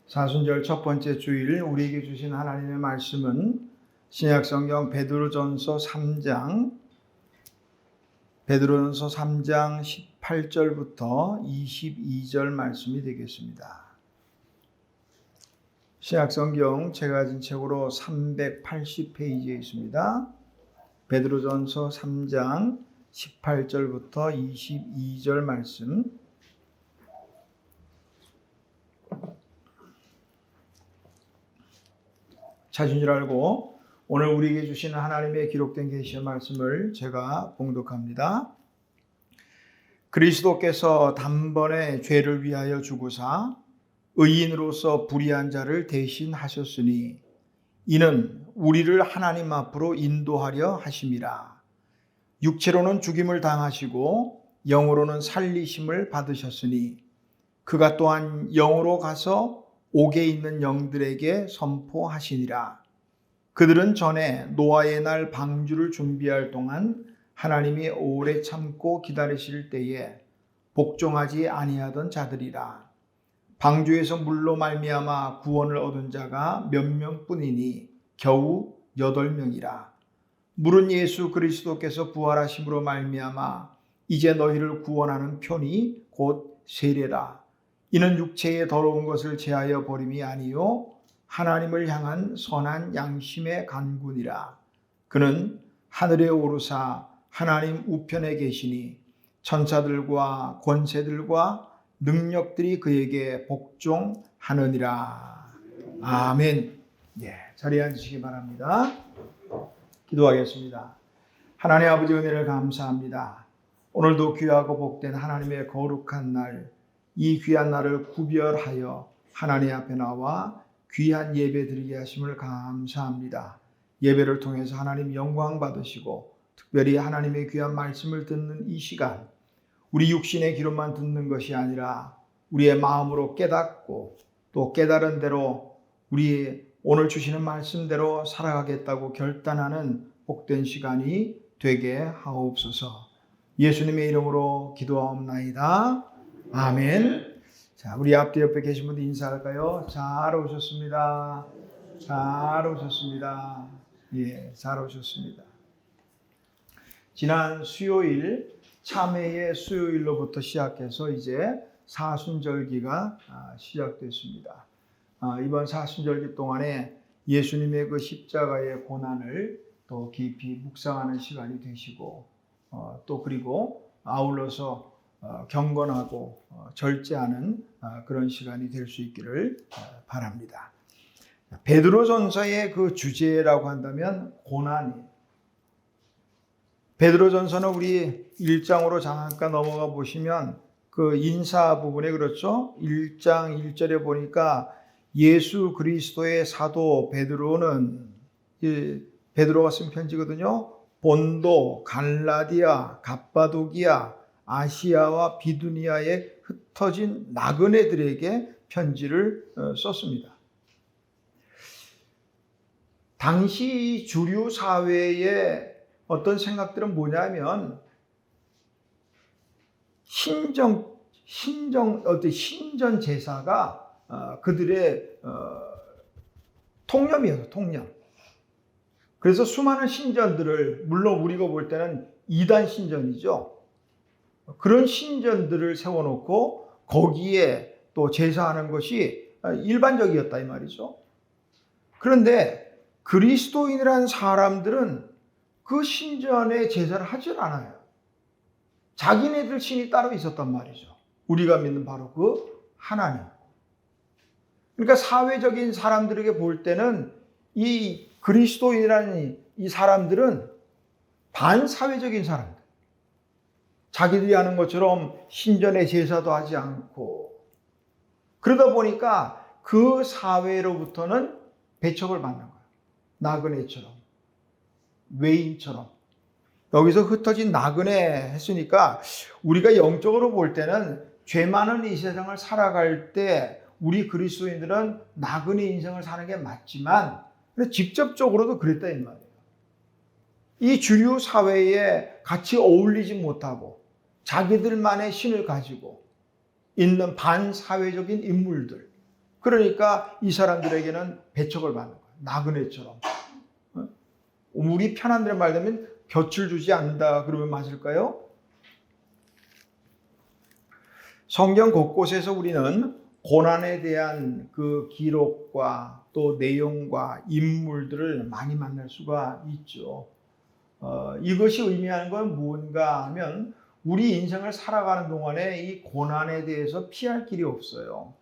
사순절 첫 번째 주일 우리에게 주신 하나님의 말씀은 신약성경 베드로전서 3장 18절부터 22절 말씀이 되겠습니다. 신약성경 제가 가진 책으로 380페이지에 있습니다. 베드로전서 3장 18절부터 22절 말씀. 찾은 줄 알고 오늘 우리에게 주시는 하나님의 기록된 계시의 말씀을 제가 봉독합니다. 그리스도께서 단번에 죄를 위하여 죽으사 의인으로서 불의한 자를 대신하셨으니 이는 우리를 하나님 앞으로 인도하려 하심이라. 육체로는 죽임을 당하시고 영으로는 살리심을 받으셨으니 그가 또한 영으로 가서 옥에 있는 영들에게 선포하시니라. 그들은 전에 노아의 날 방주를 준비할 동안 하나님이 오래 참고 기다리실 때에 복종하지 아니하던 자들이라. 방주에서 물로 말미암아 구원을 얻은 자가 몇 명뿐이니 겨우 8명이라. 물은 예수 그리스도께서 부활하심으로 말미암아 이제 너희를 구원하는 편이 곧 세례라. 이는 육체의 더러운 것을 제하여 버림이 아니요 하나님을 향한 선한 양심의 간군이라. 그는 하늘에 오르사 하나님 우편에 계시니 천사들과 권세들과 능력들이 그에게 복종하느니라. 아멘. 자리에 앉으시기 바랍니다. 기도하겠습니다. 하나님 아버지 은혜를 감사합니다. 오늘도 귀하고 복된 하나님의 거룩한 날, 이 귀한 날을 구별하여 하나님 앞에 나와 귀한 예배 드리게 하심을 감사합니다. 예배를 통해서 하나님 영광 받으시고 특별히 하나님의 귀한 말씀을 듣는 이 시간, 우리 육신의 귀로만 듣는 것이 아니라 우리의 마음으로 깨닫고 또 깨달은 대로 우리 오늘 주시는 말씀대로 살아가겠다고 결단하는 복된 시간이 되게 하옵소서. 예수님의 이름으로 기도하옵나이다. 아멘. 자, 우리 앞뒤 옆에 계신 분들 인사할까요? 잘 오셨습니다. 잘 오셨습니다. 잘 오셨습니다. 지난 수요일, 참회의 수요일로부터 시작해서 이제 사순절기가 시작됐습니다. 이번 사순절기 동안에 예수님의 그 십자가의 고난을 또 깊이 묵상하는 시간이 되시고 또 그리고 아울러서 경건하고 절제하는 그런 시간이 될 수 있기를 바랍니다. 베드로전서의 그 주제라고 한다면 고난이에요. 베드로전서는 우리 1장으로 잠깐 넘어가 보시면 그 인사 부분에 그렇죠. 1장 1절에 보니까 예수 그리스도의 사도 베드로는 베드로가 쓴 편지거든요. 본도, 갈라디아, 갑바도기아, 아시아와 비두니아에 흩어진 나그네들에게 편지를 썼습니다. 당시 주류 사회의 어떤 생각들은 뭐냐면 신전 제사가 그들의 통념이어서 통념. 그래서 수많은 신전들을, 물론 우리가 볼 때는 이단 신전이죠. 그런 신전들을 세워놓고 거기에 또 제사하는 것이 일반적이었다 이 말이죠. 그런데 그리스도인이라는 사람들은 그 신전에 제사를 하질 않아요. 자기네들 신이 따로 있었단 말이죠. 우리가 믿는 바로 그 하나님. 그러니까 사회적인 사람들에게 볼 때는 이 그리스도인이라는 이 사람들은 반사회적인 사람들. 자기들이 하는 것처럼 신전에 제사도 하지 않고 그러다 보니까 그 사회로부터는 배척을 받는 거예요. 나그네처럼, 외인처럼. 여기서 흩어진 나그네 했으니까 우리가 영적으로 볼 때는 죄 많은 이 세상을 살아갈 때 우리 그리스도인들은 나그네 인생을 사는 게 맞지만 직접적으로도 그랬다 이 말이에요. 이 주류 사회에 같이 어울리지 못하고 자기들만의 신을 가지고 있는 반사회적인 인물들, 그러니까 이 사람들에게는 배척을 받는 거예요. 나그네처럼. 우리 편한들의 말 되면 곁을 주지 않는다 그러면 맞을까요? 성경 곳곳에서 우리는 고난에 대한 그 기록과 또 내용과 인물들을 많이 만날 수가 있죠. 이것이 의미하는 건 무언가 하면 우리 인생을 살아가는 동안에 이 고난에 대해서 피할 길이 없어요.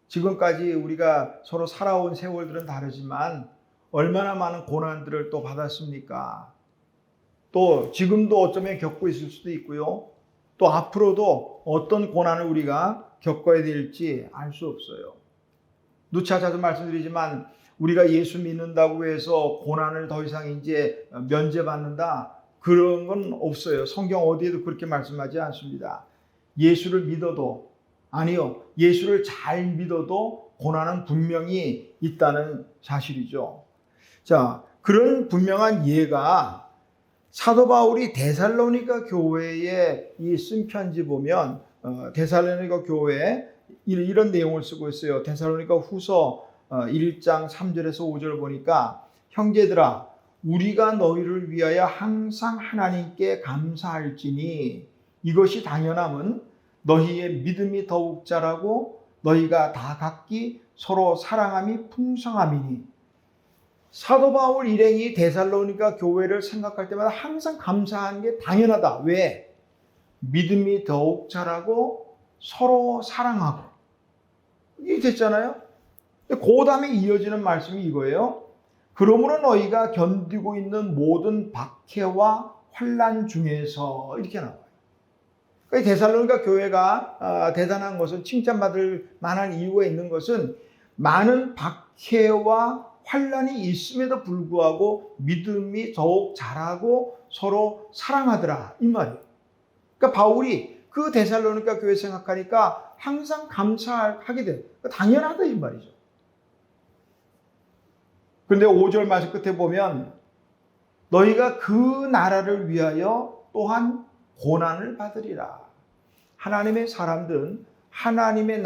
지금까지 우리가 서로 살아온 세월들은 다르지만 얼마나 많은 고난들을 또 받았습니까? 또 지금도 어쩌면 겪고 있을 수도 있고요. 또 앞으로도 어떤 고난을 우리가 겪어야 될지 알 수 없어요. 누차 자주 말씀드리지만 우리가 예수 믿는다고 해서 고난을 더 이상 이제 면제받는다 그런 건 없어요. 성경 어디에도 그렇게 말씀하지 않습니다. 예수를 믿어도 아니요. 예수를 잘 믿어도 고난은 분명히 있다는 사실이죠. 자, 그런 분명한 예가 사도 바울이 데살로니가 교회에 쓴 편지 보면 데살로니가 교회에 이런 내용을 쓰고 있어요. 데살로니가 후서 1장 3절에서 5절 보니까 형제들아 우리가 너희를 위하여 항상 하나님께 감사할지니 이것이 당연함은 너희의 믿음이 더욱 자라고 너희가 다 각기 서로 사랑함이 풍성함이니. 사도 바울 일행이 데살로니가 교회를 생각할 때마다 항상 감사한 게 당연하다. 왜? 믿음이 더욱 자라고 서로 사랑하고. 이게 됐잖아요. 그 다음에 이어지는 말씀이 이거예요. 그러므로 너희가 견디고 있는 모든 박해와 환난 중에서 이렇게 나와요. 데살로니가 교회가 대단한 것은 칭찬받을 만한 이유가 있는 것은 많은 박해와 환난이 있음에도 불구하고 믿음이 더욱 자라고 서로 사랑하더라 이 말이에요. 그러니까 바울이 그 데살로니가 교회 생각하니까 항상 감사하게 돼요. 당연하다 이 말이죠. 그런데 5절 말씀 끝에 보면 너희가 그 나라를 위하여 또한 고난을 받으리라. 하나님의 사람들은 하나님의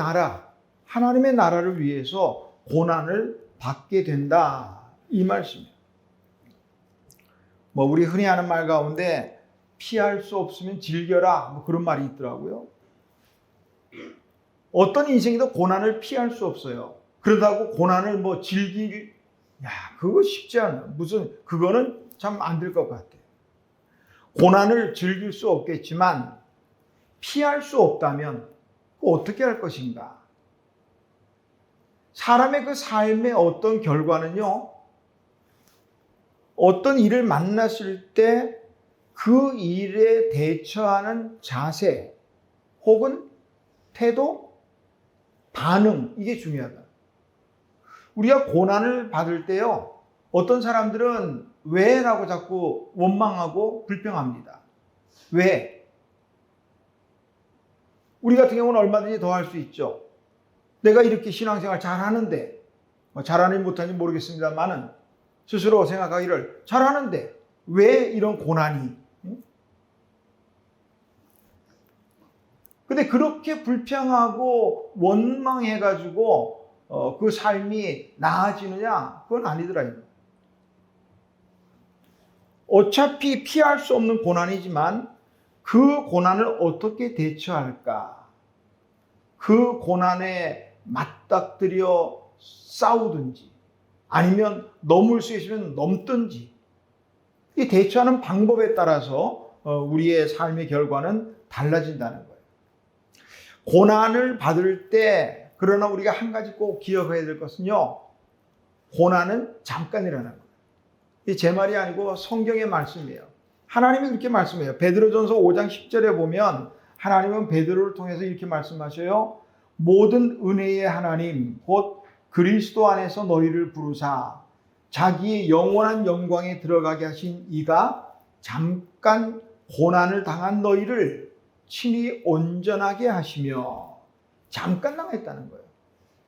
나라를 위해서 고난을 받게 된다. 이 말씀이에요. 우리 흔히 하는 말 가운데 피할 수 없으면 즐겨라. 그런 말이 있더라고요. 어떤 인생에도 고난을 피할 수 없어요. 그러다고 고난을 그거 쉽지 않아. 그거는 참 안 될 것 같아요. 고난을 즐길 수 없겠지만 피할 수 없다면 어떻게 할 것인가? 사람의 그 삶의 어떤 결과는요, 어떤 일을 만났을 때 그 일에 대처하는 자세 혹은 태도, 반응, 이게 중요하다. 우리가 고난을 받을 때요, 어떤 사람들은 왜? 라고 자꾸 원망하고 불평합니다. 왜? 우리 같은 경우는 얼마든지 더 할 수 있죠. 내가 이렇게 신앙생활 잘하는데, 잘하는지 못하는지 모르겠습니다만은 스스로 생각하기를 잘하는데 왜 이런 고난이? 근데 그렇게 불평하고 원망해가지고 그 삶이 나아지느냐? 그건 아니더라. 어차피 피할 수 없는 고난이지만 그 고난을 어떻게 대처할까? 그 고난에 맞닥뜨려 싸우든지 아니면 넘을 수 있으면 넘든지 이 대처하는 방법에 따라서 우리의 삶의 결과는 달라진다는 거예요. 고난을 받을 때 그러나 우리가 한 가지 꼭 기억해야 될 것은요. 고난은 잠깐이라는 거예요. 이 제 말이 아니고 성경의 말씀이에요. 하나님이 그렇게 말씀해요. 베드로전서 5장 10절에 보면 하나님은 베드로를 통해서 이렇게 말씀하셔요. 모든 은혜의 하나님 곧 그리스도 안에서 너희를 부르사 자기의 영원한 영광에 들어가게 하신 이가 잠깐 고난을 당한 너희를 친히 온전하게 하시며 잠깐 당했다는 거예요.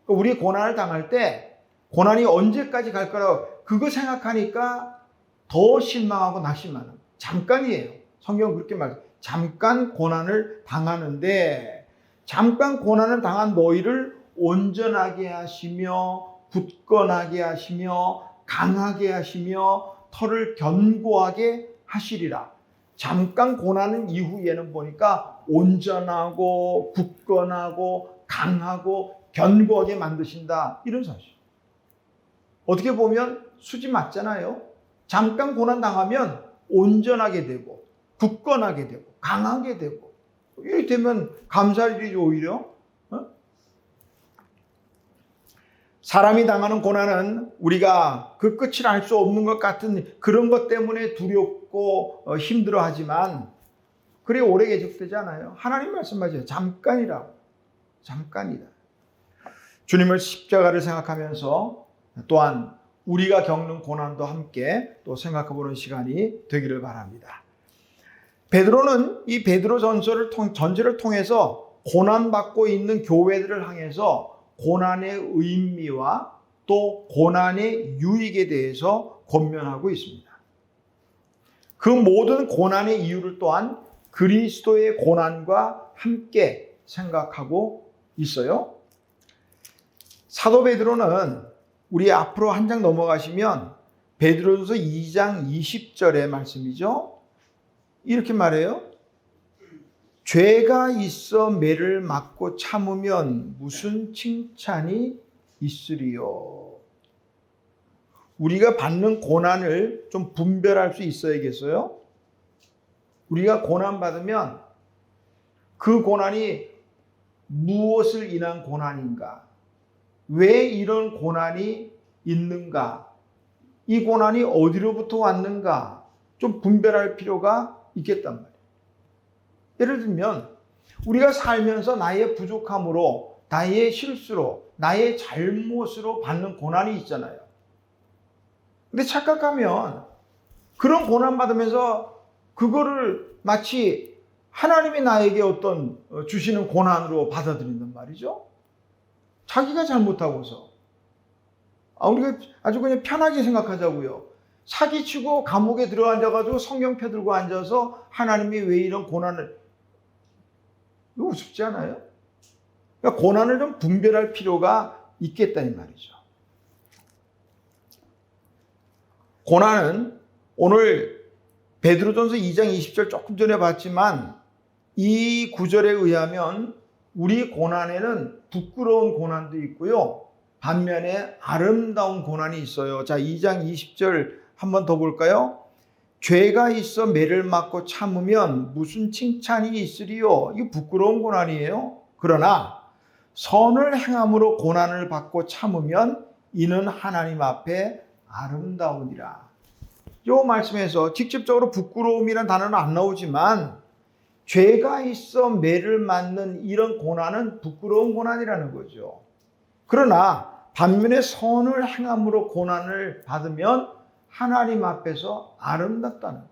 우리 고난을 당할 때 고난이 언제까지 갈 거라고 그거 생각하니까 더 실망하고 낙심하는 잠깐이에요. 성경은 그렇게 말해요. 잠깐 고난을 당하는데 잠깐 고난을 당한 너희를 온전하게 하시며 굳건하게 하시며 강하게 하시며 털을 견고하게 하시리라. 잠깐 고난은 이후에는 보니까 온전하고 굳건하고 강하고 견고하게 만드신다. 이런 사실. 어떻게 보면 수지 맞잖아요. 잠깐 고난 당하면 온전하게 되고 굳건하게 되고 강하게 되고 이렇게 되면 감사할 일이죠. 오히려 사람이 당하는 고난은 우리가 그 끝을 알 수 없는 것 같은 그런 것 때문에 두렵고 힘들어하지만 그리 오래 계속되지 않아요. 하나님 말씀하세요. 잠깐이라고. 잠깐이다. 주님을 십자가를 생각하면서 또한 우리가 겪는 고난도 함께 또 생각해보는 시간이 되기를 바랍니다. 베드로는 이 베드로 전서를 통해서 고난받고 있는 교회들을 향해서 고난의 의미와 또 고난의 유익에 대해서 권면하고 있습니다. 그 모든 고난의 이유를 또한 그리스도의 고난과 함께 생각하고 있어요. 사도 베드로는 우리 앞으로 한 장 넘어가시면 베드로전서 2장 20절의 말씀이죠. 이렇게 말해요. 죄가 있어 매를 맞고 참으면 무슨 칭찬이 있으리요. 우리가 받는 고난을 좀 분별할 수 있어야겠어요. 우리가 고난받으면 그 고난이 무엇을 인한 고난인가? 왜 이런 고난이 있는가? 이 고난이 어디로부터 왔는가? 좀 분별할 필요가 있겠단 말이에요. 예를 들면 우리가 살면서 나의 부족함으로, 나의 실수로, 나의 잘못으로 받는 고난이 있잖아요. 근데 착각하면 그런 고난 받으면서 그거를 마치 하나님이 나에게 어떤 주시는 고난으로 받아들인단 말이죠. 자기가 잘못하고서. 우리가 아주 그냥 편하게 생각하자고요. 사기치고 감옥에 들어앉아가지고 성경 펴들고 앉아서 하나님이 왜 이런 고난을, 이거 우습지 않아요? 그러니까 고난을 좀 분별할 필요가 있겠다 이 말이죠. 고난은 오늘 베드로전서 2장 20절 조금 전에 봤지만 이 구절에 의하면 우리 고난에는 부끄러운 고난도 있고요. 반면에 아름다운 고난이 있어요. 자, 2장 20절 한번 더 볼까요? 죄가 있어 매를 맞고 참으면 무슨 칭찬이 있으리요? 이거 부끄러운 고난이에요. 그러나 선을 행함으로 고난을 받고 참으면 이는 하나님 앞에 아름다우니라. 이 말씀에서 직접적으로 부끄러움이라는 단어는 안 나오지만 죄가 있어 매를 맞는 이런 고난은 부끄러운 고난이라는 거죠. 그러나 반면에 선을 행함으로 고난을 받으면 하나님 앞에서 아름답다는 거예요.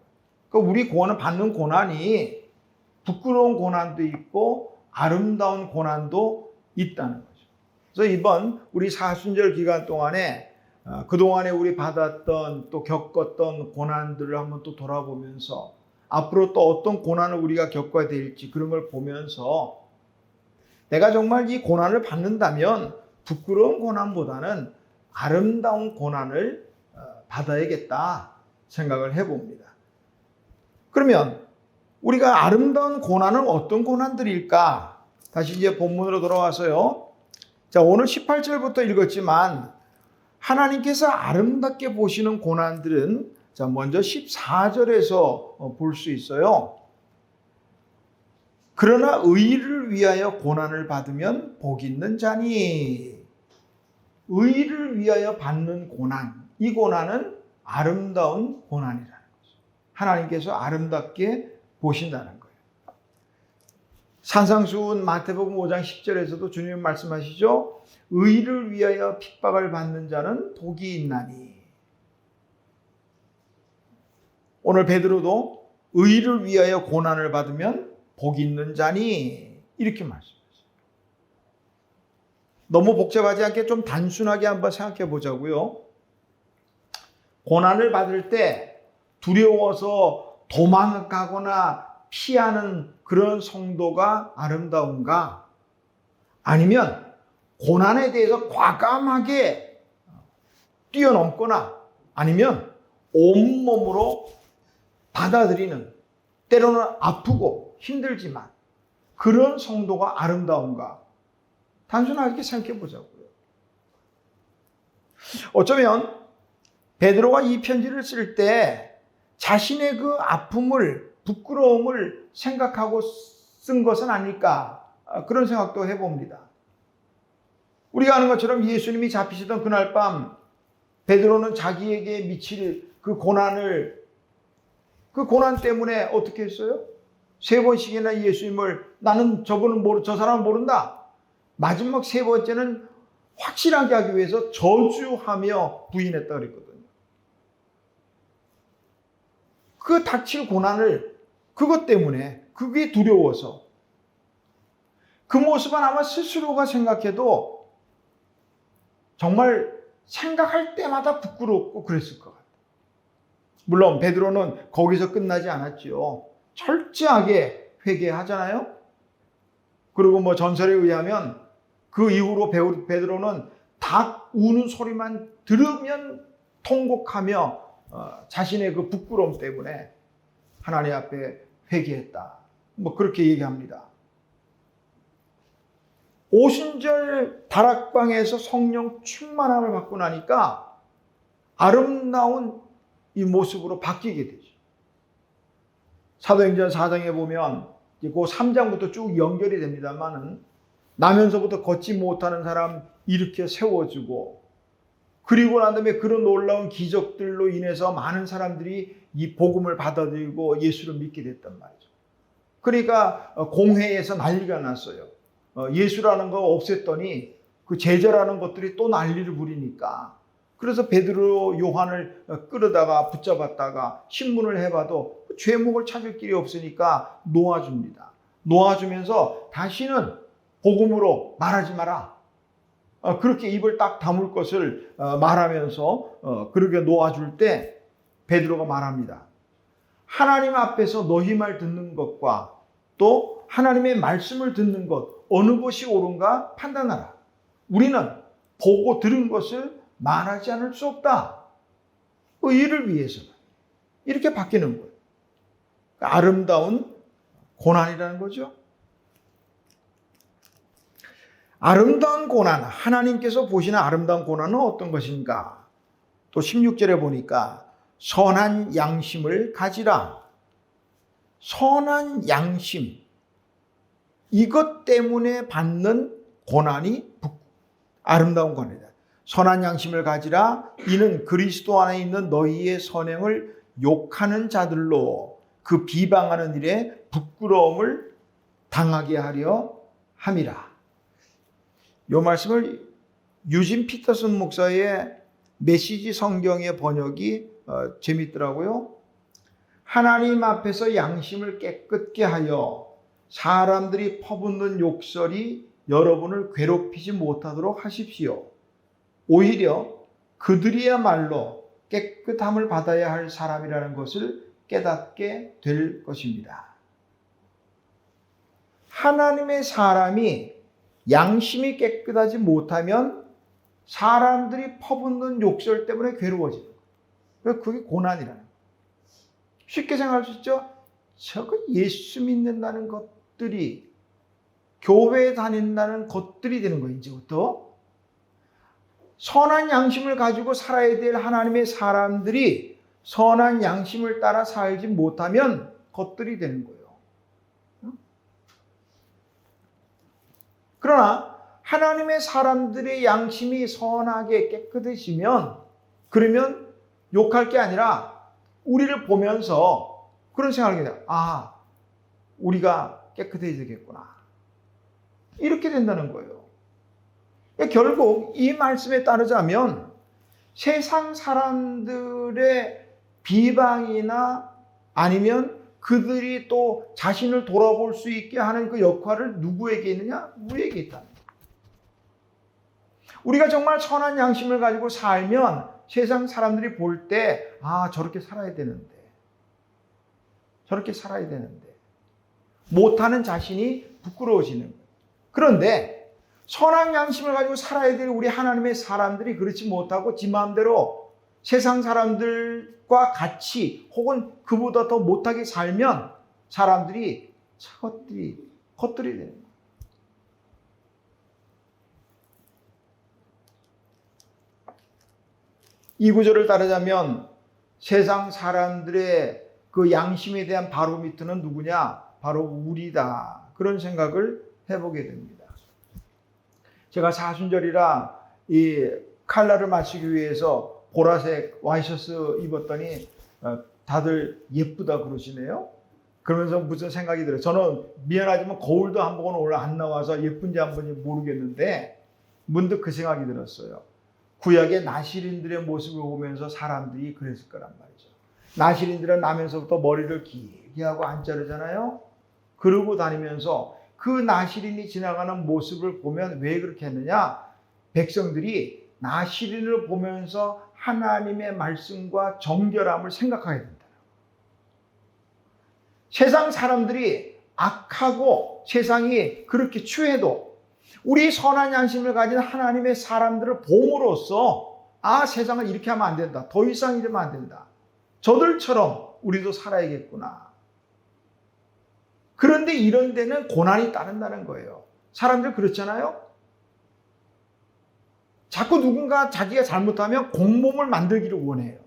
그러니까 우리 받는 고난이 부끄러운 고난도 있고 아름다운 고난도 있다는 거죠. 그래서 이번 우리 사순절 기간 동안에 그동안에 우리 받았던 또 겪었던 고난들을 한번 또 돌아보면서 앞으로 또 어떤 고난을 우리가 겪어야 될지 그런 걸 보면서 내가 정말 이 고난을 받는다면 부끄러운 고난보다는 아름다운 고난을 받아야겠다 생각을 해봅니다. 그러면 우리가 아름다운 고난은 어떤 고난들일까? 다시 이제 본문으로 돌아와서요. 자, 오늘 18절부터 읽었지만 하나님께서 아름답게 보시는 고난들은 자, 먼저 14절에서 볼 수 있어요. 그러나 의를 위하여 고난을 받으면 복 있는 자니. 의를 위하여 받는 고난, 이 고난은 아름다운 고난이라는 거죠. 하나님께서 아름답게 보신다는 거예요. 산상수훈 마태복음 5장 10절에서도 주님 말씀하시죠. 의를 위하여 핍박을 받는 자는 복이 있나니. 오늘 베드로도 의를 위하여 고난을 받으면 복이 있는 자니 이렇게 말씀하셨어요. 너무 복잡하지 않게 좀 단순하게 한번 생각해 보자고요. 고난을 받을 때 두려워서 도망가거나 피하는 그런 성도가 아름다운가? 아니면 고난에 대해서 과감하게 뛰어넘거나 아니면 온몸으로 받아들이는, 때로는 아프고 힘들지만 그런 성도가 아름다운가? 단순하게 생각해 보자고요. 어쩌면 베드로가 이 편지를 쓸 때 자신의 그 아픔을, 부끄러움을 생각하고 쓴 것은 아닐까, 그런 생각도 해봅니다. 우리가 아는 것처럼 예수님이 잡히시던 그날 밤 베드로는 자기에게 미칠 그 고난을, 그 고난 때문에 어떻게 했어요? 3번씩이나 예수님을, 나는 저 사람은 모른다. 마지막 3번째는 확실하게 하기 위해서 저주하며 부인했다 그랬거든요. 그 닥칠 고난을, 그것 때문에, 그게 두려워서, 그 모습은 아마 스스로가 생각해도 정말 생각할 때마다 부끄럽고 그랬을 것 같아요. 물론 베드로는 거기서 끝나지 않았죠. 철저하게 회개하잖아요. 그리고 뭐 전설에 의하면 그 이후로 베드로는 닭 우는 소리만 들으면 통곡하며 자신의 그 부끄러움 때문에 하나님 앞에 회개했다. 뭐 그렇게 얘기합니다. 오순절 다락방에서 성령 충만함을 받고 나니까 아름다운 이 모습으로 바뀌게 되죠. 사도행전 4장에 보면 그 3장부터 쭉 연결이 됩니다만은 나면서부터 걷지 못하는 사람 일으켜 세워주고, 그리고 난 다음에 그런 놀라운 기적들로 인해서 많은 사람들이 이 복음을 받아들이고 예수를 믿게 됐단 말이죠. 그러니까 공회에서 난리가 났어요. 예수라는 거 없앴더니 그 제자라는 것들이 또 난리를 부리니까, 그래서 베드로, 요한을 끌어다가 붙잡았다가 신문을 해봐도 죄목을 찾을 길이 없으니까 놓아줍니다. 놓아주면서 다시는 복음으로 말하지 마라. 그렇게 입을 딱 다물 것을 말하면서 그렇게 놓아줄 때 베드로가 말합니다. 하나님 앞에서 너희 말 듣는 것과 또 하나님의 말씀을 듣는 것, 어느 것이 옳은가 판단하라. 우리는 보고 들은 것을 말하지 않을 수 없다. 의를 위해서는. 이렇게 바뀌는 거예요. 아름다운 고난이라는 거죠. 아름다운 고난, 하나님께서 보시는 아름다운 고난은 어떤 것인가? 또 16절에 보니까 선한 양심을 가지라. 선한 양심, 이것 때문에 받는 고난이 아름다운 고난이다. 선한 양심을 가지라. 이는 그리스도 안에 있는 너희의 선행을 욕하는 자들로 그 비방하는 일에 부끄러움을 당하게 하려 함이라. 이 말씀을 유진 피터슨 목사의 메시지 성경의 번역이 재밌더라고요. 하나님 앞에서 양심을 깨끗게 하여 사람들이 퍼붓는 욕설이 여러분을 괴롭히지 못하도록 하십시오. 오히려 그들이야말로 깨끗함을 받아야 할 사람이라는 것을 깨닫게 될 것입니다. 하나님의 사람이 양심이 깨끗하지 못하면 사람들이 퍼붓는 욕설 때문에 괴로워지는 거예요. 그게 고난이라는 거예요. 쉽게 생각할 수 있죠? 저거 예수 믿는다는 것들이, 교회에 다닌다는 것들이 되는 거예요, 이제부터. 선한 양심을 가지고 살아야 될 하나님의 사람들이 선한 양심을 따라 살지 못하면 것들이 되는 거예요. 그러나 하나님의 사람들의 양심이 선하게 깨끗해지면, 그러면 욕할 게 아니라 우리를 보면서 그런 생각을 하게 돼요. 아, 우리가 깨끗해지겠구나. 이렇게 된다는 거예요. 결국 이 말씀에 따르자면 세상 사람들의 비방이나 아니면 그들이 또 자신을 돌아볼 수 있게 하는 그 역할을 누구에게 있느냐? 우리에게 있다는 거예요. 우리가 정말 선한 양심을 가지고 살면 세상 사람들이 볼 때, 아, 저렇게 살아야 되는데, 저렇게 살아야 되는데, 못하는 자신이 부끄러워지는 거예요. 그런데 선한 양심을 가지고 살아야 될 우리 하나님의 사람들이 그렇지 못하고 지 마음대로 세상 사람들과 같이 혹은 그보다 더 못하게 살면 사람들이 헛들이 되는 거예요. 이 구절을 따르자면 세상 사람들의 그 양심에 대한 바로미터는 누구냐? 바로 우리다. 그런 생각을 해보게 됩니다. 제가 사순절이라 이 칼날을 맞추기 위해서 보라색 와이셔츠 입었더니 다들 예쁘다 그러시네요. 그러면서 무슨 생각이 들어요. 저는 미안하지만 거울도 한 번은 오늘 안 나와서 예쁜지 안 예쁜지 모르겠는데 문득 그 생각이 들었어요. 구약의 나실인들의 모습을 보면서 사람들이 그랬을 거란 말이죠. 나실인들은 나면서부터 머리를 길게 하고 안 자르잖아요. 그러고 다니면서 그 나실인이 지나가는 모습을 보면 왜 그렇게 했느냐? 백성들이 나실인을 보면서 하나님의 말씀과 정결함을 생각하게 된다. 세상 사람들이 악하고 세상이 그렇게 추해도 우리 선한 양심을 가진 하나님의 사람들을 봄으로써 세상을 이렇게 하면 안 된다. 더 이상 이러면 안 된다. 저들처럼 우리도 살아야겠구나. 그런데 이런 데는 고난이 따른다는 거예요. 사람들 그렇잖아요. 자꾸 누군가 자기가 잘못하면 공범을 만들기를 원해요.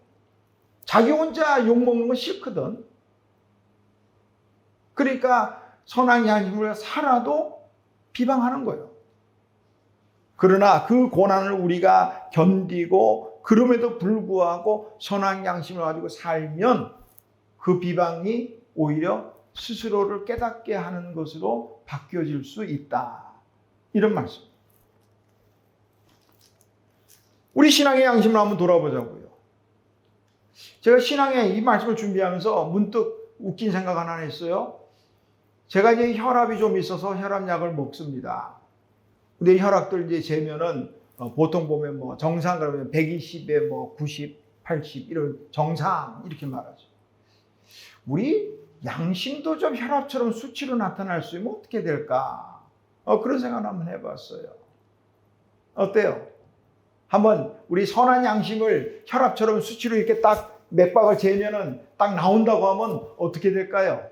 자기 혼자 욕먹는 건 싫거든. 그러니까 선한 양심을 살아도 비방하는 거예요. 그러나 그 고난을 우리가 견디고 그럼에도 불구하고 선한 양심을 가지고 살면 그 비방이 오히려 스스로를 깨닫게 하는 것으로 바뀌어질 수 있다. 이런 말씀. 우리 신앙의 양심을 한번 돌아보자고요. 제가 신앙의 이 말씀을 준비하면서 문득 웃긴 생각 하나 했어요. 제가 이제 혈압이 좀 있어서 혈압약을 먹습니다. 근데 혈압들 이제 재면은 보통 보면 뭐 정상 그러면 120에 뭐 90, 80 이런 정상 이렇게 말하죠. 우리 양심도 좀 혈압처럼 수치로 나타날 수 있으면 어떻게 될까? 그런 생각을 한번 해봤어요. 어때요? 한번 우리 선한 양심을 혈압처럼 수치로 이렇게 딱 맥박을 재면은 딱 나온다고 하면 어떻게 될까요?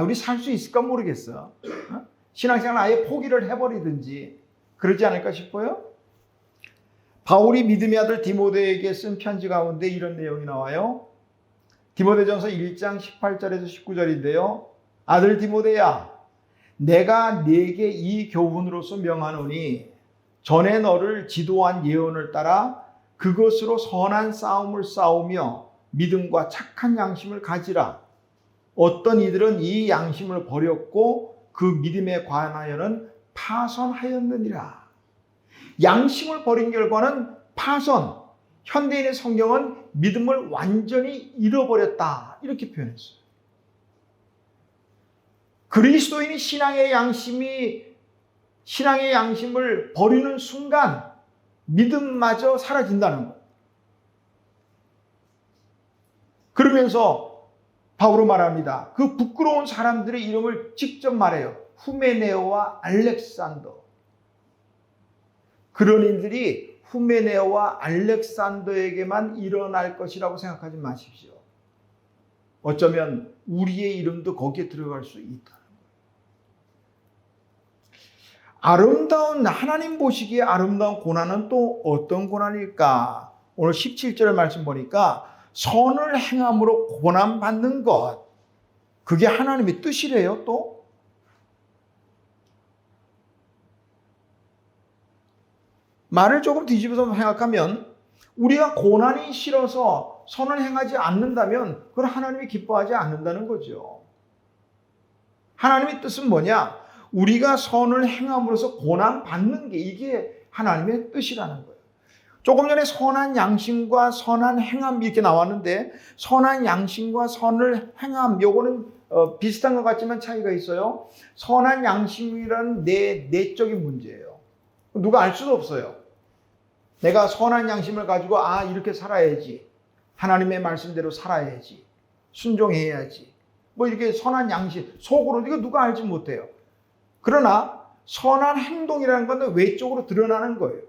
우리 살 수 있을까 모르겠어. 신앙생활 아예 포기를 해버리든지 그러지 않을까 싶어요. 바울이 믿음의 아들 디모데에게 쓴 편지 가운데 이런 내용이 나와요. 디모데전서 1장 18절에서 19절인데요. 아들 디모데야, 내가 네게 이 교훈으로서 명하노니 전에 너를 지도한 예언을 따라 그것으로 선한 싸움을 싸우며 믿음과 착한 양심을 가지라. 어떤 이들은 이 양심을 버렸고 그 믿음에 관하여는 파선하였느니라. 양심을 버린 결과는 파선. 현대인의 성경은 믿음을 완전히 잃어버렸다. 이렇게 표현했어요. 그리스도인이 신앙의 양심을 버리는 순간 믿음마저 사라진다는 거예요. 그러면서 바울은 말합니다. 그 부끄러운 사람들의 이름을 직접 말해요. 후메네오와 알렉산더. 그런 일들이 후메네오와 알렉산더에게만 일어날 것이라고 생각하지 마십시오. 어쩌면 우리의 이름도 거기에 들어갈 수 있다는 거예요. 아름다운 하나님 보시기에 아름다운 고난은 또 어떤 고난일까? 오늘 17절 말씀 보니까 선을 행함으로 고난받는 것. 그게 하나님의 뜻이래요 또. 말을 조금 뒤집어서 생각하면 우리가 고난이 싫어서 선을 행하지 않는다면 그건 하나님이 기뻐하지 않는다는 거죠. 하나님의 뜻은 뭐냐? 우리가 선을 행함으로써 고난받는 게 이게 하나님의 뜻이라는 거예요. 조금 전에 선한 양심과 선한 행함 이렇게 나왔는데 선한 양심과 선을 행함 요거는 비슷한 것 같지만 차이가 있어요. 선한 양심이라는 내적인 문제예요. 누가 알 수도 없어요. 내가 선한 양심을 가지고 이렇게 살아야지. 하나님의 말씀대로 살아야지. 순종해야지. 뭐 이렇게 선한 양심 속으로 이거 누가 알지 못해요. 그러나 선한 행동이라는 건 외적으로 드러나는 거예요.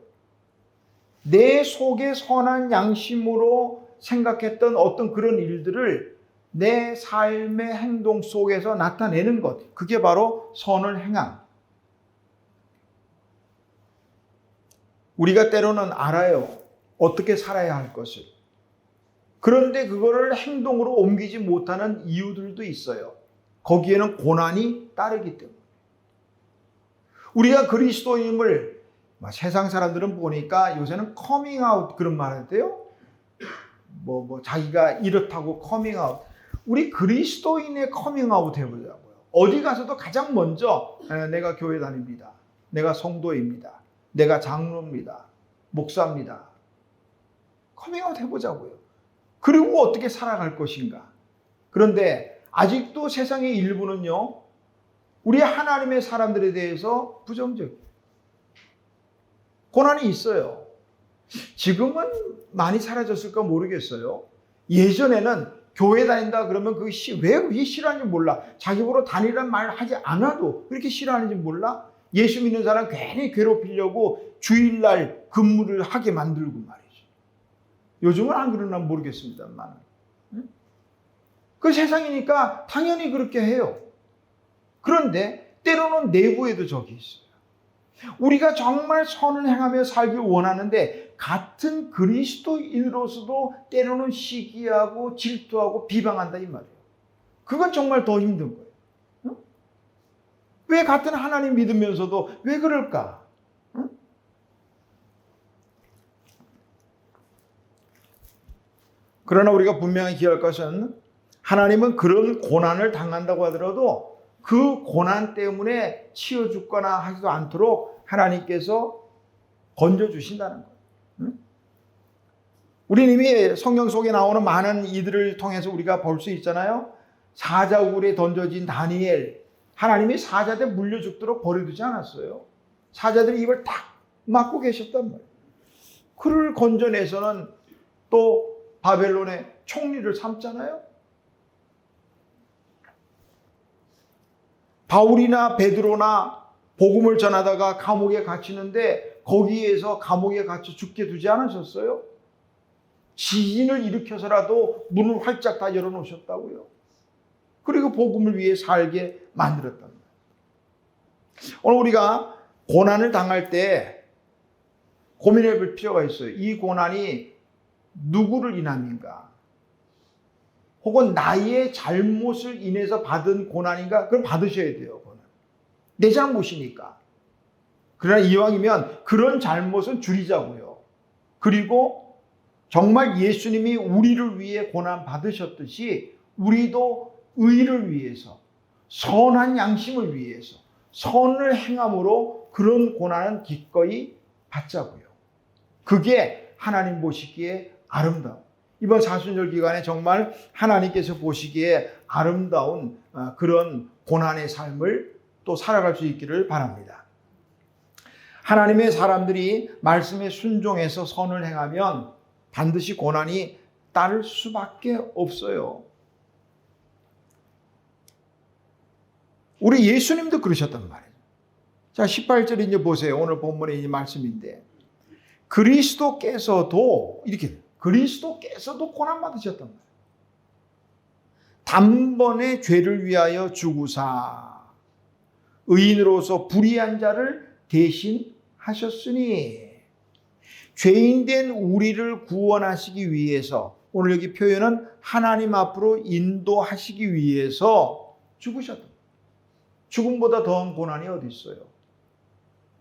내 속에 선한 양심으로 생각했던 어떤 그런 일들을 내 삶의 행동 속에서 나타내는 것. 그게 바로 선을 행함. 우리가 때로는 알아요. 어떻게 살아야 할 것을. 그런데 그거를 행동으로 옮기지 못하는 이유들도 있어요. 거기에는 고난이 따르기 때문에. 우리가 그리스도인임을 세상 사람들은 보니까 요새는 커밍아웃 그런 말 하대요. 자기가 이렇다고 커밍아웃. 우리 그리스도인의 커밍아웃 해보자고요. 어디 가서도 가장 먼저 내가 교회 다닙니다. 내가 성도입니다. 내가 장로입니다. 목사입니다. 커밍아웃 해보자고요. 그리고 어떻게 살아갈 것인가. 그런데 아직도 세상의 일부는요. 우리 하나님의 사람들에 대해서 부정적이에요. 고난이 있어요. 지금은 많이 사라졌을까 모르겠어요. 예전에는 교회 다닌다 그러면 왜 그게 싫어하는지 몰라. 자기 보러 다니란 말 하지 않아도 그렇게 싫어하는지 몰라. 예수 믿는 사람 괜히 괴롭히려고 주일날 근무를 하게 만들고 말이죠. 요즘은 안 그러나 모르겠습니다만. 그 세상이니까 당연히 그렇게 해요. 그런데 때로는 내부에도 적이 있어요. 우리가 정말 선을 행하며 살길 원하는데 같은 그리스도인으로서도 때로는 시기하고 질투하고 비방한다 이 말이에요. 그건 정말 더 힘든 거예요. 응? 왜 같은 하나님 믿으면서도 왜 그럴까? 응? 그러나 우리가 분명히 기억할 것은 하나님은 그런 고난을 당한다고 하더라도 그 고난 때문에 치워 죽거나 하지도 않도록 하나님께서 건져주신다는 거예요. 응? 우리는 이미 성경 속에 나오는 많은 이들을 통해서 우리가 볼 수 있잖아요. 사자굴에 던져진 다니엘. 하나님이 사자들 물려 죽도록 버려두지 않았어요. 사자들이 입을 탁 막고 계셨단 말이에요. 그를 건져내서는 또 바벨론의 총리를 삼잖아요. 바울이나 베드로나 복음을 전하다가 감옥에 갇히는데 거기에서 감옥에 갇혀 죽게 두지 않으셨어요? 지진을 일으켜서라도 문을 활짝 다 열어놓으셨다고요. 그리고 복음을 위해 살게 만들었단 말이에요. 오늘 우리가 고난을 당할 때 고민해 볼 필요가 있어요. 이 고난이 누구를 인함인가? 혹은 나의 잘못을 인해서 받은 고난인가? 그걸 받으셔야 돼요. 고난. 내 잘못이니까. 그러나 이왕이면 그런 잘못은 줄이자고요. 그리고 정말 예수님이 우리를 위해 고난 받으셨듯이 우리도 의를 위해서 선한 양심을 위해서 선을 행함으로 그런 고난은 기꺼이 받자고요. 그게 하나님 보시기에 아름다워. 이번 사순절 기간에 정말 하나님께서 보시기에 아름다운 그런 고난의 삶을 또 살아갈 수 있기를 바랍니다. 하나님의 사람들이 말씀에 순종해서 선을 행하면 반드시 고난이 따를 수밖에 없어요. 우리 예수님도 그러셨단 말이에요. 자, 18절 이제 보세요. 오늘 본문의 이 말씀인데 그리스도께서도 고난 받으셨단 말이에요. 단번에 죄를 위하여 죽으사 의인으로서 불의한 자를 대신하셨으니 죄인된 우리를 구원하시기 위해서 오늘 여기 표현은 하나님 앞으로 인도하시기 위해서 죽으셨다. 죽음보다 더한 고난이 어디 있어요?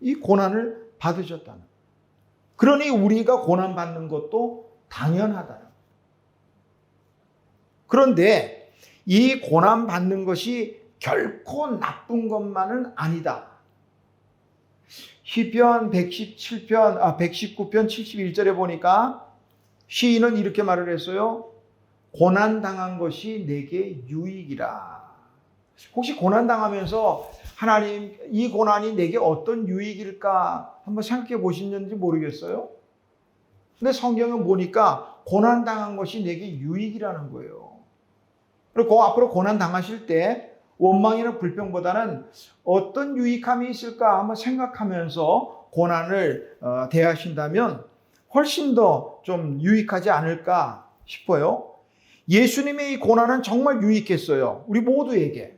이 고난을 받으셨다는. 그러니 우리가 고난받는 것도 당연하다. 그런데 이 고난받는 것이 결코 나쁜 것만은 아니다. 시편 119편 71절에 보니까 시인은 이렇게 말을 했어요. 고난당한 것이 내게 유익이라. 혹시 고난당하면서 하나님 이 고난이 내게 어떤 유익일까 한번 생각해 보셨는지 모르겠어요. 근데 성경은 보니까 고난당한 것이 내게 유익이라는 거예요. 그리고 앞으로 고난당하실 때 원망이나 불평보다는 어떤 유익함이 있을까 한번 생각하면서 고난을 대하신다면 훨씬 더 좀 유익하지 않을까 싶어요. 예수님의 이 고난은 정말 유익했어요. 우리 모두에게.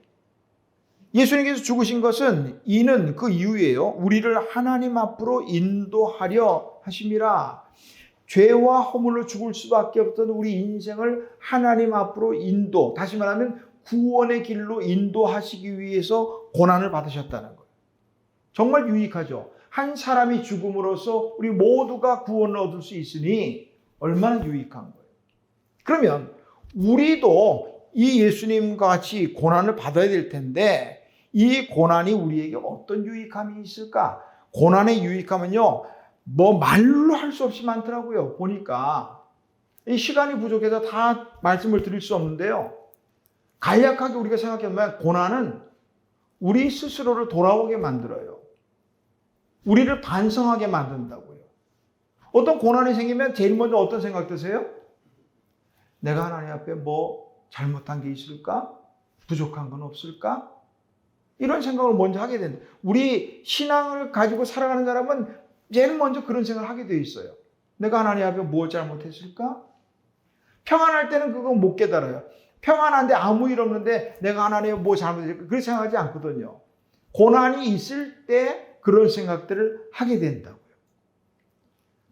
예수님께서 죽으신 것은 이는 그 이유예요. 우리를 하나님 앞으로 인도하려 하심이라. 죄와 허물로 죽을 수밖에 없던 우리 인생을 하나님 앞으로 다시 말하면 구원의 길로 인도하시기 위해서 고난을 받으셨다는 거예요. 정말 유익하죠. 한 사람이 죽음으로써 우리 모두가 구원을 얻을 수 있으니 얼마나 유익한 거예요. 그러면 우리도 이 예수님과 같이 고난을 받아야 될 텐데 이 고난이 우리에게 어떤 유익함이 있을까? 고난의 유익함은요, 뭐 말로 할 수 없이 많더라고요. 보니까 이 시간이 부족해서 다 말씀을 드릴 수 없는데요. 간략하게 우리가 생각해보면 고난은 우리 스스로를 돌아오게 만들어요. 우리를 반성하게 만든다고요. 어떤 고난이 생기면 제일 먼저 어떤 생각 드세요? 내가 하나님 앞에 뭐 잘못한 게 있을까? 부족한 건 없을까? 이런 생각을 먼저 하게 된다. 우리 신앙을 가지고 살아가는 사람은 제일 먼저 그런 생각을 하게 되어 있어요. 내가 하나님 앞에 뭘 잘못했을까? 평안할 때는 그거 못 깨달아요. 평안한데 아무 일 없는데 내가 하나님의 뭐 잘못했을까? 그렇게 생각하지 않거든요. 고난이 있을 때 그런 생각들을 하게 된다고요.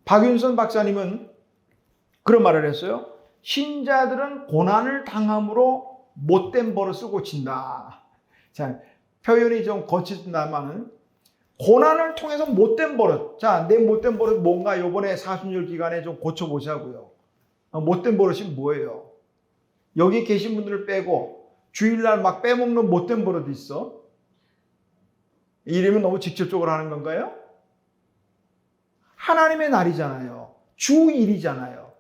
박윤선 박사님은 그런 말을 했어요. 신자들은 고난을 당함으로 못된 버릇을 고친다. 자, 표현이 좀 거칠다마는 고난을 통해서 못된 버릇. 자, 내 못된 버릇 뭔가 이번에 사순절 기간에 좀 고쳐보자고요. 못된 버릇이 뭐예요? 여기 계신 분들을 빼고 주일날 막 빼먹는 못된 버릇이 있어? 이러면 너무 직접적으로 하는 건가요? 하나님의 날이잖아요. 주일이잖아요.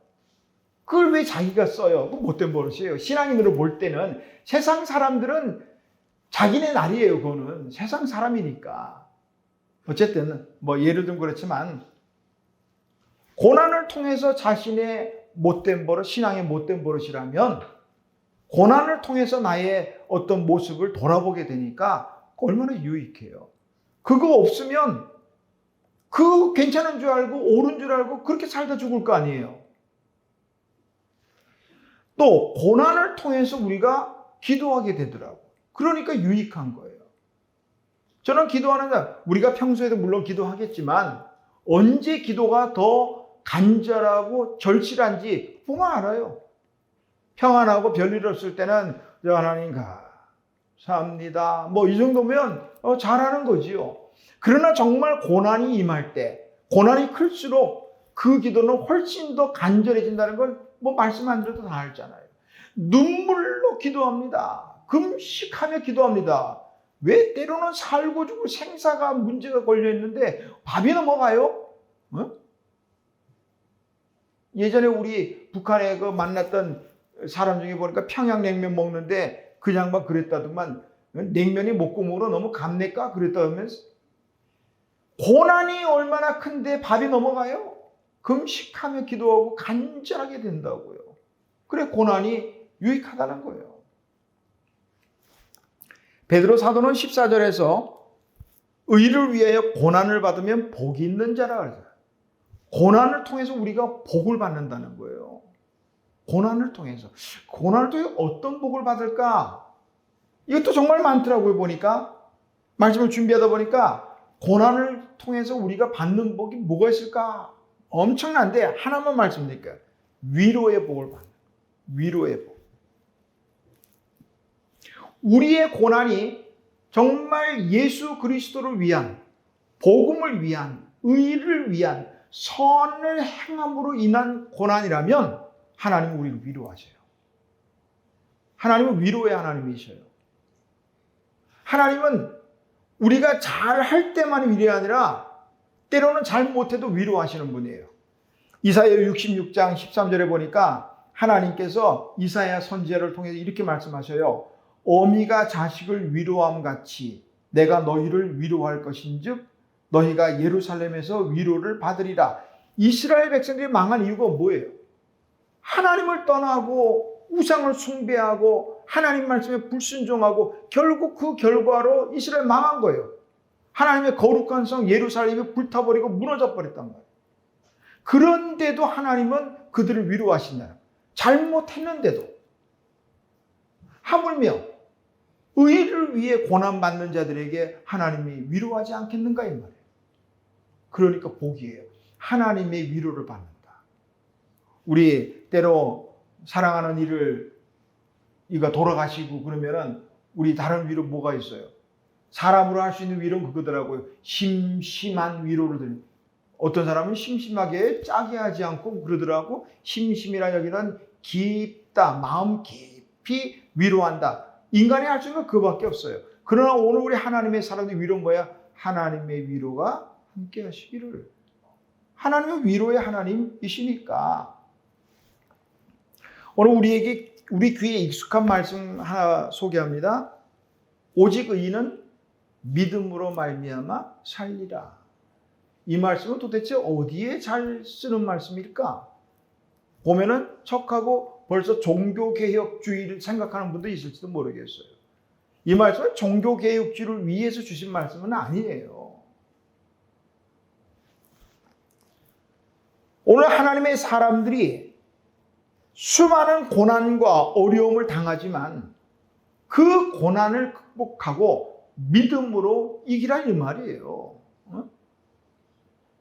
그걸 왜 자기가 써요? 그 못된 버릇이에요. 신앙인으로 볼 때는 세상 사람들은 자기네 날이에요. 그거는 세상 사람이니까. 어쨌든 뭐 예를 들면 그렇지만 고난을 통해서 자신의 못된 버릇, 신앙의 못된 버릇이라면 고난을 통해서 나의 어떤 모습을 돌아보게 되니까 얼마나 유익해요. 그거 없으면 그 괜찮은 줄 알고 옳은 줄 알고 그렇게 살다 죽을 거 아니에요. 또 고난을 통해서 우리가 기도하게 되더라고. 그러니까 유익한 거예요. 저는 기도하는 날, 우리가 평소에도 물론 기도하겠지만 언제 기도가 더 간절하고 절실한지 보면 알아요. 평안하고 별일 없을 때는 하나님 감사합니다. 뭐 이 정도면 잘하는 거지요. 그러나 정말 고난이 임할 때, 고난이 클수록 그 기도는 훨씬 더 간절해진다는 걸 뭐 말씀 안 드려도 다 알잖아요. 눈물로 기도합니다. 금식하며 기도합니다. 왜 때로는 살고 죽을 생사가 문제가 걸려 있는데 밥이 넘어가요? 예전에 우리 북한에 그 만났던 사람 중에 보니까 평양냉면 먹는데 그 양반 그랬다더만 냉면이 목구멍으로 너무 감낼까 그랬다면서 고난이 얼마나 큰데 밥이 넘어가요? 금식하며 기도하고 간절하게 된다고요. 그래 고난이 유익하다는 거예요. 베드로 사도는 14절에서 의를 위하여 고난을 받으면 복이 있는 자라 그러잖아요. 고난을 통해서 우리가 복을 받는다는 거예요. 고난을 통해서. 고난을 통해 어떤 복을 받을까? 이것도 정말 많더라고요. 보니까 말씀을 준비하다 보니까 고난을 통해서 우리가 받는 복이 뭐가 있을까? 엄청난데 하나만 말씀드릴게요. 위로의 복을 받는 거예요. 위로의 복. 우리의 고난이 정말 예수 그리스도를 위한, 복음을 위한, 의를 위한, 선을 행함으로 인한 고난이라면 하나님은 우리를 위로하셔요. 하나님은 위로의 하나님이셔요. 하나님은 우리가 잘할 때만 위로가 아니라 때로는 잘 못해도 위로하시는 분이에요. 이사야 66장 13절에 보니까 하나님께서 이사야 선지자를 통해서 이렇게 말씀하셔요. 어미가 자식을 위로함 같이 내가 너희를 위로할 것인즉 너희가 예루살렘에서 위로를 받으리라. 이스라엘 백성들이 망한 이유가 뭐예요? 하나님을 떠나고 우상을 숭배하고 하나님 말씀에 불순종하고 결국 그 결과로 이스라엘 망한 거예요. 하나님의 거룩한 성 예루살렘이 불타버리고 무너져 버렸단 말이에요. 그런데도 하나님은 그들을 위로하신다. 잘못했는데도. 하물며 의를 위해 고난받는 자들에게 하나님이 위로하지 않겠는가 이 말이에요. 그러니까 복이에요. 하나님의 위로를 받는다. 우리 때로 사랑하는 이가 돌아가시고 그러면은 우리 다른 위로 뭐가 있어요? 사람으로 할 수 있는 위로는 그거더라고요. 심심한 위로를 드립니다. 어떤 사람은 심심하게 짜게 하지 않고 그러더라고. 심심이라는 여기는 깊다, 마음 깊이 위로한다. 인간이 할 수 있는 건 그거밖에 없어요. 그러나 오늘 우리 하나님의 사람들의 위로는 뭐야? 하나님의 위로가 함께 하시기를. 하나님은 위로의 하나님이시니까. 오늘 우리 귀에 익숙한 말씀 하나 소개합니다. 오직 의인은 믿음으로 말미암아 살리라. 이 말씀은 도대체 어디에 잘 쓰는 말씀일까? 보면은 척하고 벌써 종교개혁주의를 생각하는 분도 있을지도 모르겠어요. 이 말씀은 종교개혁주의를 위해서 주신 말씀은 아니에요. 오늘 하나님의 사람들이 수많은 고난과 어려움을 당하지만 그 고난을 극복하고 믿음으로 이기라 이 말이에요.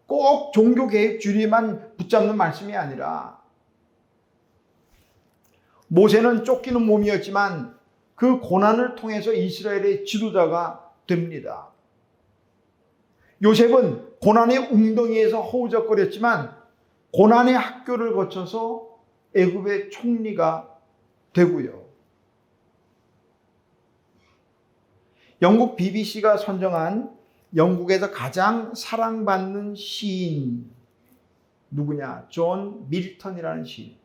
꼭 종교개혁주의만 붙잡는 말씀이 아니라 모세는 쫓기는 몸이었지만 그 고난을 통해서 이스라엘의 지도자가 됩니다. 요셉은 고난의 웅덩이에서 허우적거렸지만 고난의 학교를 거쳐서 애굽의 총리가 되고요. 영국 BBC가 선정한 영국에서 가장 사랑받는 시인 누구냐? 존 밀턴이라는 시인.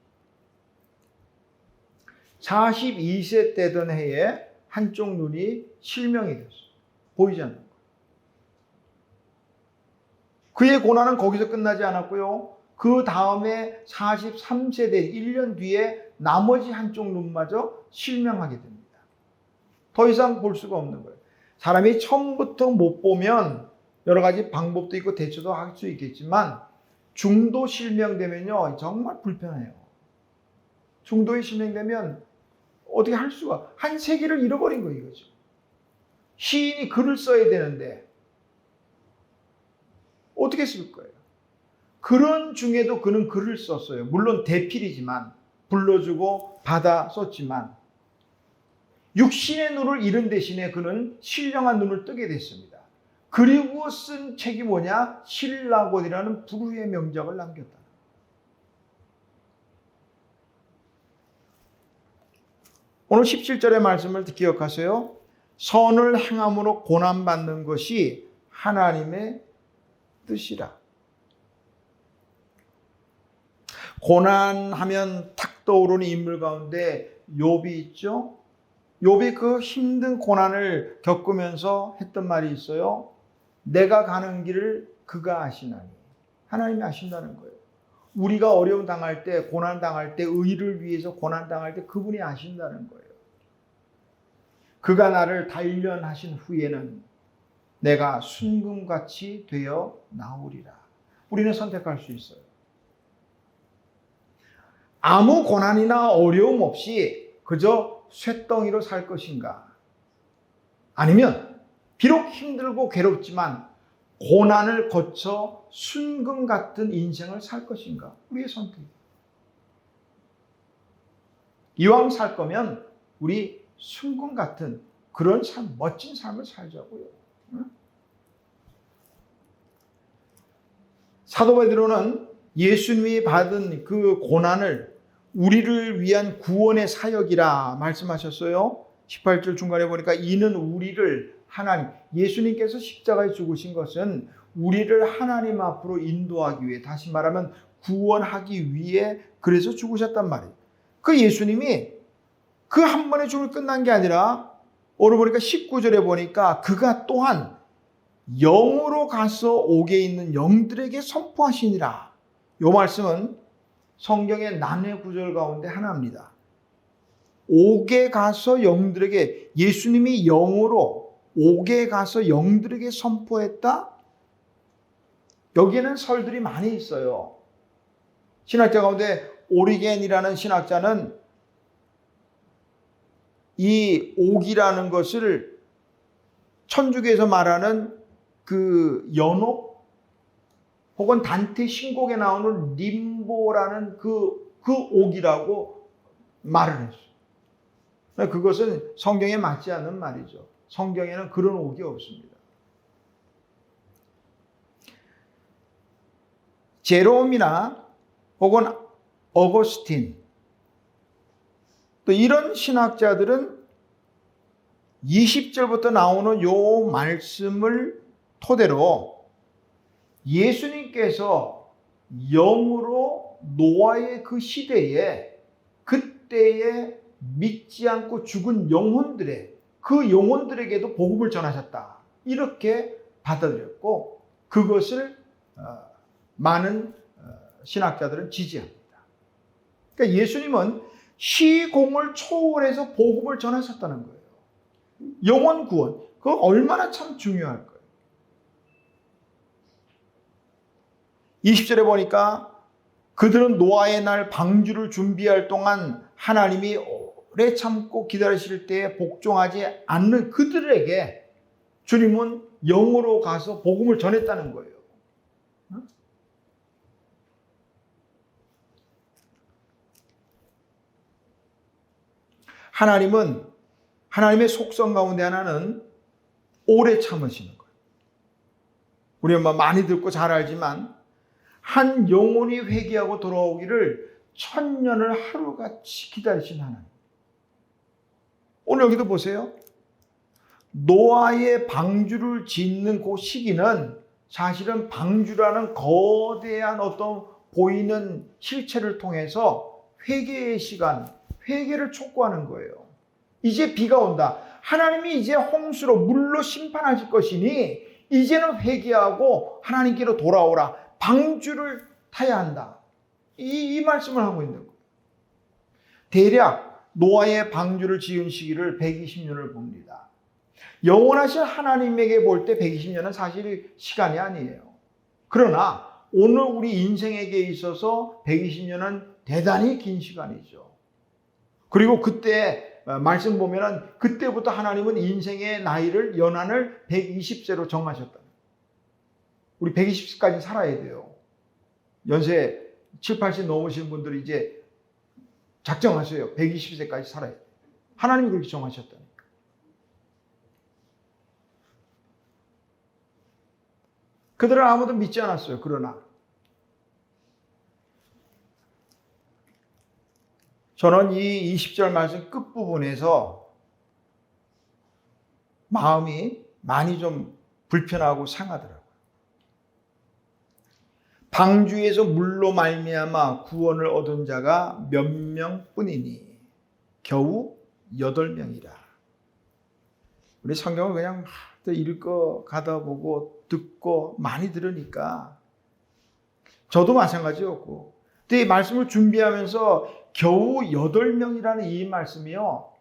42세 되던 해에 한쪽 눈이 실명이 됐어요. 보이지 않는 거예요. 그의 고난은 거기서 끝나지 않았고요. 그 다음에 43세 된 1년 뒤에 나머지 한쪽 눈마저 실명하게 됩니다. 더 이상 볼 수가 없는 거예요. 사람이 처음부터 못 보면 여러 가지 방법도 있고 대처도 할 수 있겠지만 중도 실명되면요 정말 불편해요. 중도에 실명되면 어떻게 할 수가, 한 세기를 잃어버린 거예요 이거죠. 시인이 글을 써야 되는데 어떻게 쓸 거예요? 그런 중에도 그는 글을 썼어요. 물론 대필이지만 불러주고 받아 썼지만 육신의 눈을 잃은 대신에 그는 신령한 눈을 뜨게 됐습니다. 그리고 쓴 책이 뭐냐? 신라곤이라는 불후의 명작을 남겼다. 오늘 17절의 말씀을 기억하세요. 선을 행함으로 고난받는 것이 하나님의 뜻이라. 고난하면 탁 떠오르는 인물 가운데 욥이 있죠. 욥이 그 힘든 고난을 겪으면서 했던 말이 있어요. 내가 가는 길을 그가 아시나니. 하나님이 아신다는 거예요. 우리가 어려움 당할 때, 고난 당할 때, 의를 위해서 고난 당할 때 그분이 아신다는 거예요. 그가 나를 단련하신 후에는 내가 순금같이 되어 나오리라. 우리는 선택할 수 있어요. 아무 고난이나 어려움 없이 그저 쇳덩이로 살 것인가? 아니면 비록 힘들고 괴롭지만 고난을 거쳐 순금 같은 인생을 살 것인가? 우리의 선택이에요. 이왕 살 거면 우리 순금 같은 그런 삶, 멋진 삶을 살자고요. 사도 베드로는 예수님이 받은 그 고난을 우리를 위한 구원의 사역이라 말씀하셨어요. 18절 중간에 보니까 이는 우리를 하나님, 예수님께서 십자가에 죽으신 것은 우리를 하나님 앞으로 인도하기 위해, 다시 말하면 구원하기 위해 그래서 죽으셨단 말이에요. 그 예수님이 그 한 번의 죽음이 끝난 게 아니라 오늘 보니까 19절에 보니까 그가 또한 영으로 가서 옥에 있는 영들에게 선포하시니라. 이 말씀은 성경의 난해 구절 가운데 하나입니다. 옥에 가서 영들에게, 예수님이 영으로 옥에 가서 영들에게 선포했다? 여기에는 설들이 많이 있어요. 신학자 가운데 오리겐이라는 신학자는 이 옥이라는 것을 천주교에서 말하는 그 연옥 혹은 단테 신곡에 나오는 림보라는 그 옥이라고 말을 했어요. 그것은 성경에 맞지 않는 말이죠. 성경에는 그런 옥이 없습니다. 제롬이나 혹은 어거스틴, 또 이런 신학자들은 20절부터 나오는 요 말씀을 토대로 예수님께서 영으로 노아의 그 시대에 그때에 믿지 않고 죽은 그 영혼들에게도 복음을 전하셨다. 이렇게 받아들였고 그것을 많은 신학자들은 지지합니다. 그러니까 예수님은 시공을 초월해서 복음을 전하셨다는 거예요. 영혼 구원, 그거 얼마나 참 중요할까요? 20절에 보니까 그들은 노아의 날 방주를 준비할 동안 하나님이 오래 참고 기다리실 때에 복종하지 않는 그들에게 주님은 영으로 가서 복음을 전했다는 거예요. 하나님은 하나님의 속성 가운데 하나는 오래 참으시는 거예요. 우리가 많이 듣고 잘 알지만 한 영혼이 회개하고 돌아오기를 1000년을 하루같이 기다리신 하나님. 오늘 여기도 보세요. 노아의 방주를 짓는 그 시기는 사실은 방주라는 거대한 어떤 보이는 실체를 통해서 회개의 시간, 회개를 촉구하는 거예요. 이제 비가 온다. 하나님이 이제 홍수로 물로 심판하실 것이니 이제는 회개하고 하나님께로 돌아오라. 방주를 타야 한다. 이 말씀을 하고 있는 거예요. 대략 노아의 방주를 지은 시기를 120년을 봅니다. 영원하신 하나님에게 볼 때 120년은 사실 시간이 아니에요. 그러나 오늘 우리 인생에게 있어서 120년은 대단히 긴 시간이죠. 그리고 그때 말씀 보면은 그때부터 하나님은 인생의 나이를 연한을 120세로 정하셨다. 우리 120세까지 살아야 돼요. 연세 7, 80 넘으신 분들이 이제 작정하세요. 120세까지 살아야 돼요. 하나님이 그렇게 정하셨다니까. 그들은 아무도 믿지 않았어요. 그러나 저는 이 20절 말씀 끝부분에서 마음이 많이 좀 불편하고 상하더라고요. 방주에서 물로 말미암아 구원을 얻은 자가 몇 명뿐이니 겨우 8명이라. 우리 성경을 그냥 읽어 가다 보고 듣고 많이 들으니까 저도 마찬가지였고, 근데 이 말씀을 준비하면서 겨우 8명이라는 이 말씀이요,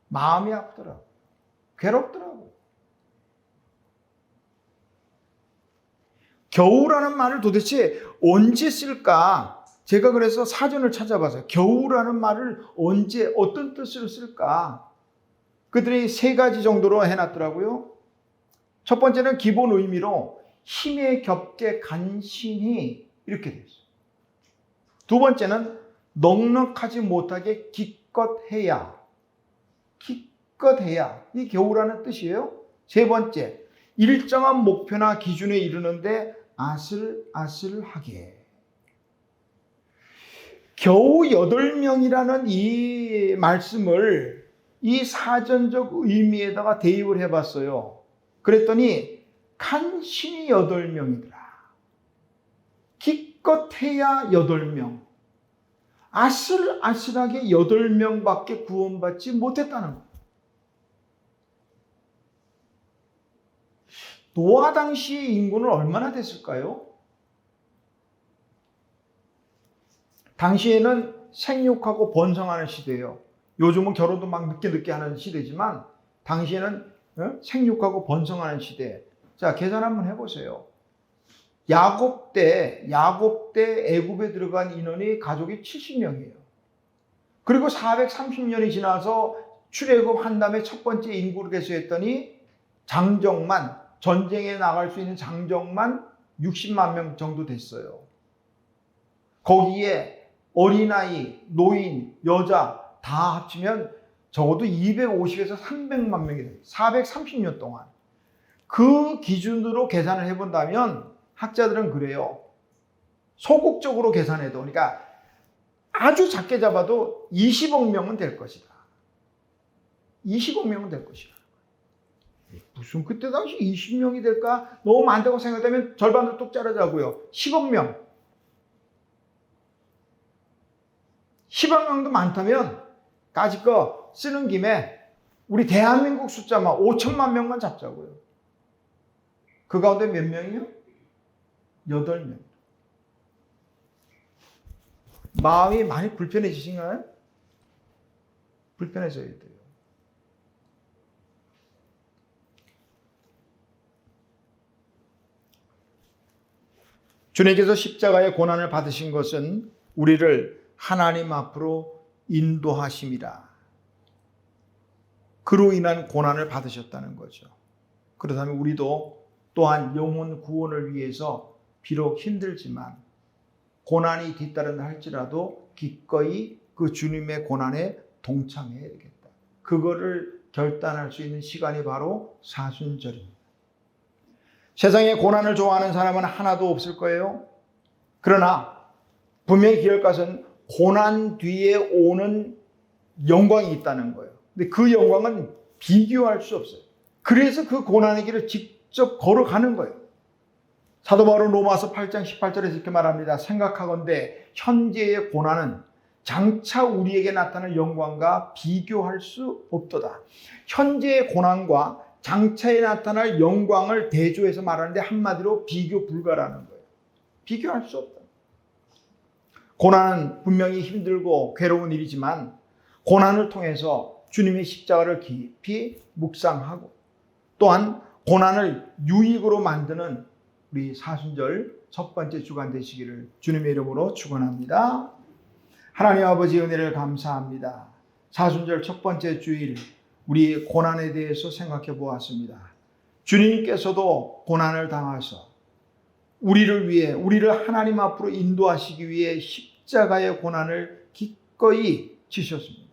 마음이 아프더라고요. 괴롭더라고요. 겨우라는 말을 도대체 언제 쓸까? 제가 그래서 사전을 찾아봐서요. 겨우라는 말을 언제, 어떤 뜻으로 쓸까? 그들이 3가지 정도로 해놨더라고요. 첫 번째는 기본 의미로 힘에 겹게 간신히 이렇게 돼 있어요. 두 번째는 넉넉하지 못하게 기껏해야. 기껏해야. 이 겨우라는 뜻이에요. 세 번째, 일정한 목표나 기준에 이르는데 아슬아슬하게. 겨우 8명이라는 이 말씀을 이 사전적 의미에다가 대입을 해봤어요. 그랬더니 간신히 8명이더라. 기껏해야 8명. 아슬아슬하게 8명밖에 구원받지 못했다는 거예요. 노아 당시의 인구는 얼마나 됐을까요? 당시에는 생육하고 번성하는 시대예요. 요즘은 결혼도 막 늦게 하는 시대지만 당시에는 생육하고 번성하는 시대. 자, 계산 한번 해보세요. 야곱 때 애굽에 들어간 인원이 가족이 70명이에요. 그리고 430년이 지나서 출애굽한 다음에 첫 번째 인구를 개수했더니 장정만, 전쟁에 나갈 수 있는 장정만 60만 명 정도 됐어요. 거기에 어린아이, 노인, 여자 다 합치면 적어도 250에서 300만 명이 돼요. 430년 동안. 그 기준으로 계산을 해본다면 학자들은 그래요. 소극적으로 계산해도, 그러니까 아주 작게 잡아도 20억 명은 될 것이다. 20억 명은 될 것이다. 무슨 그때 당시 20명이 될까? 너무 많다고 생각하면 절반으로 뚝 자르자고요. 10억 명. 10억 명도 많다면 까짓 거 쓰는 김에 우리 대한민국 숫자만 5천만 명만 잡자고요. 그 가운데 몇 명이요? 8명. 마음이 많이 불편해지신가요? 불편해져야 돼요. 주님께서 십자가의 고난을 받으신 것은 우리를 하나님 앞으로 인도하심이라. 그로 인한 고난을 받으셨다는 거죠. 그렇다면 우리도 또한 영혼 구원을 위해서 비록 힘들지만 고난이 뒤따른다 할지라도 기꺼이 그 주님의 고난에 동참해야 되겠다. 그거를 결단할 수 있는 시간이 바로 사순절입니다. 세상에 고난을 좋아하는 사람은 하나도 없을 거예요. 그러나 분명히 기억할 것은 고난 뒤에 오는 영광이 있다는 거예요. 근데 그 영광은 비교할 수 없어요. 그래서 그 고난의 길을 직접 걸어가는 거예요. 사도 바울은 로마서 8장 18절에서 이렇게 말합니다. 생각하건대 현재의 고난은 장차 우리에게 나타날 영광과 비교할 수 없도다. 현재의 고난과 장차에 나타날 영광을 대조해서 말하는데 한마디로 비교 불가라는 거예요. 비교할 수 없다. 고난은 분명히 힘들고 괴로운 일이지만 고난을 통해서 주님의 십자가를 깊이 묵상하고 또한 고난을 유익으로 만드는 우리 사순절 첫 번째 주간 되시기를 주님의 이름으로 축원합니다. 하나님 아버지 은혜를 감사합니다. 사순절 첫 번째 주일 우리 고난에 대해서 생각해 보았습니다. 주님께서도 고난을 당하셔서 우리를 위해 우리를 하나님 앞으로 인도하시기 위해 십자가의 고난을 기꺼이 지셨습니다.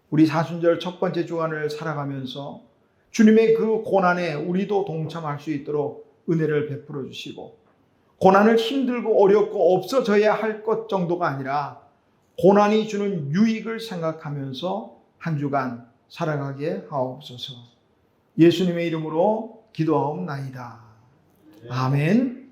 우리 사순절 첫 번째 주간을 살아가면서 주님의 그 고난에 우리도 동참할 수 있도록 은혜를 베풀어 주시고 고난을 힘들고 어렵고 없어져야 할 것 정도가 아니라 고난이 주는 유익을 생각하면서 한 주간 살아가게 하옵소서. 예수님의 이름으로 기도하옵나이다. 아멘.